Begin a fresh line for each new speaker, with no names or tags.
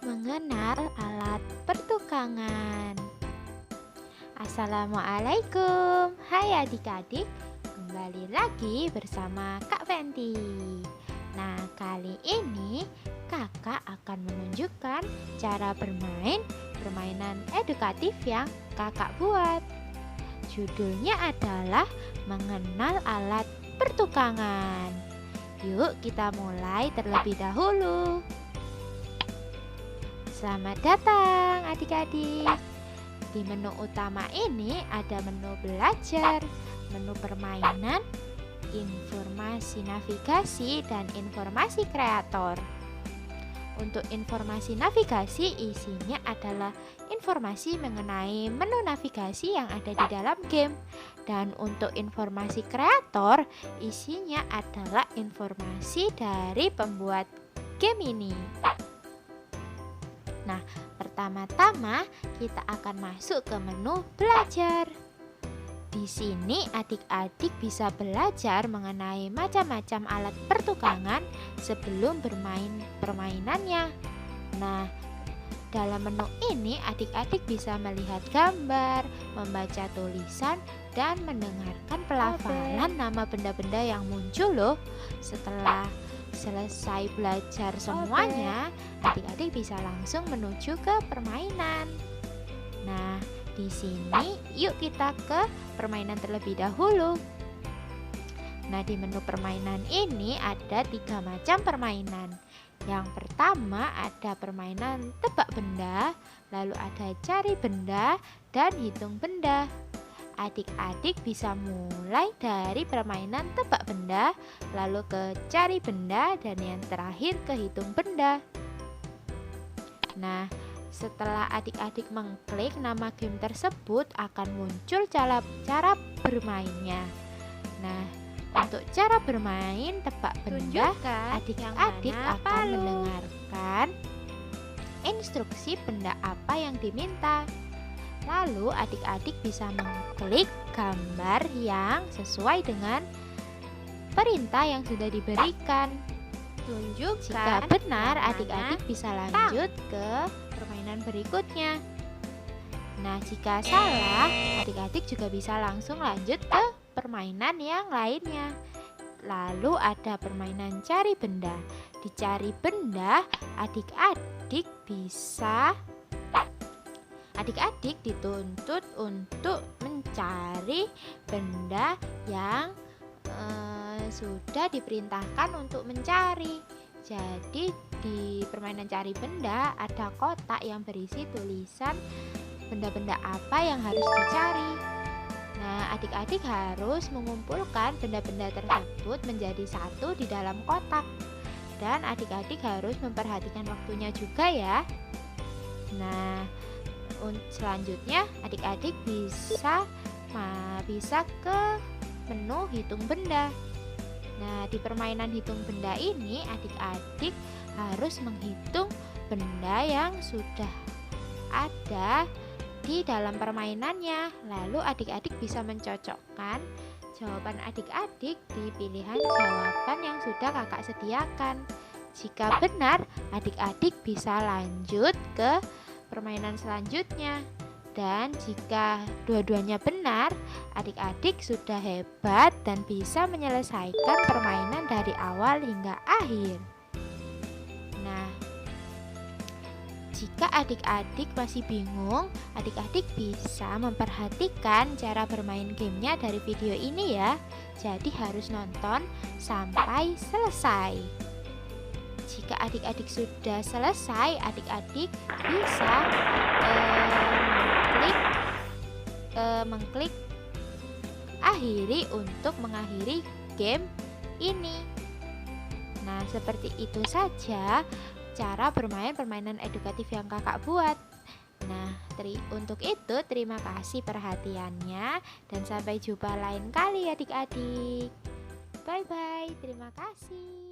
mengenal alat pertukangan. Assalamualaikum, hai adik-adik, kembali lagi bersama Kak Fenti. Nah, kali ini kakak akan menunjukkan cara bermain permainan edukatif yang kakak buat. Judulnya adalah mengenal alat pertukangan. Yuk kita mulai terlebih dahulu. Selamat datang adik-adik. Di menu utama ini ada menu belajar, menu permainan, informasi navigasi, dan informasi kreator. Untuk informasi navigasi isinya adalah informasi mengenai menu navigasi yang ada di dalam game. Dan untuk informasi kreator isinya adalah informasi dari pembuat game ini. Nah, pertama-tama kita akan masuk ke menu belajar. Di sini adik-adik bisa belajar mengenai macam-macam alat pertukangan sebelum bermain permainannya. Nah, dalam menu ini adik-adik bisa melihat gambar, membaca tulisan, dan mendengarkan pelafalan nama benda-benda yang muncul loh. Setelah selesai belajar semuanya, adik-adik bisa langsung menuju ke permainan. Nah, di sini yuk kita ke permainan terlebih dahulu. Nah, di menu permainan ini ada 3 macam permainan. Yang pertama ada permainan tebak benda, lalu ada cari benda, dan hitung benda. Adik-adik bisa mulai dari permainan tebak benda, lalu ke cari benda, dan yang terakhir ke hitung benda. Nah, setelah adik-adik mengklik nama game tersebut akan muncul cara bermainnya. Nah, untuk cara bermain tebak benda, adik-adik akan mendengarkan instruksi benda apa yang diminta. Lalu adik-adik bisa mengklik gambar yang sesuai dengan perintah yang sudah diberikan. Jika benar, adik-adik bisa lanjut ke permainan berikutnya. Nah, jika salah, adik-adik juga bisa langsung lanjut ke permainan yang lainnya. Lalu ada permainan cari benda. Di cari benda, adik-adik dituntut untuk mencari benda yang sudah diperintahkan untuk mencari. Jadi di permainan cari benda ada kotak yang berisi tulisan benda-benda apa yang harus dicari. Nah, adik-adik harus mengumpulkan benda-benda tersebut menjadi satu di dalam kotak. Dan adik-adik harus memperhatikan waktunya juga ya. Nah, selanjutnya adik-adik bisa ke menu hitung benda. Nah, di permainan hitung benda ini adik-adik harus menghitung benda yang sudah ada di dalam permainannya. Lalu adik-adik bisa mencocokkan jawaban adik-adik di pilihan jawaban yang sudah kakak sediakan. Jika benar, adik-adik bisa lanjut ke permainan selanjutnya. Dan jika dua-duanya benar, adik-adik sudah hebat dan bisa menyelesaikan permainan dari awal hingga akhir. Nah, jika adik-adik masih bingung, adik-adik bisa memperhatikan cara bermain gamenya dari video ini ya. Jadi harus nonton sampai selesai. Jika adik-adik sudah selesai, adik-adik bisa mengklik akhiri untuk mengakhiri game ini. Nah, seperti itu saja cara bermain permainan edukatif yang kakak buat. Nah, untuk itu terima kasih perhatiannya dan sampai jumpa lain kali adik-adik. Bye-bye, terima kasih.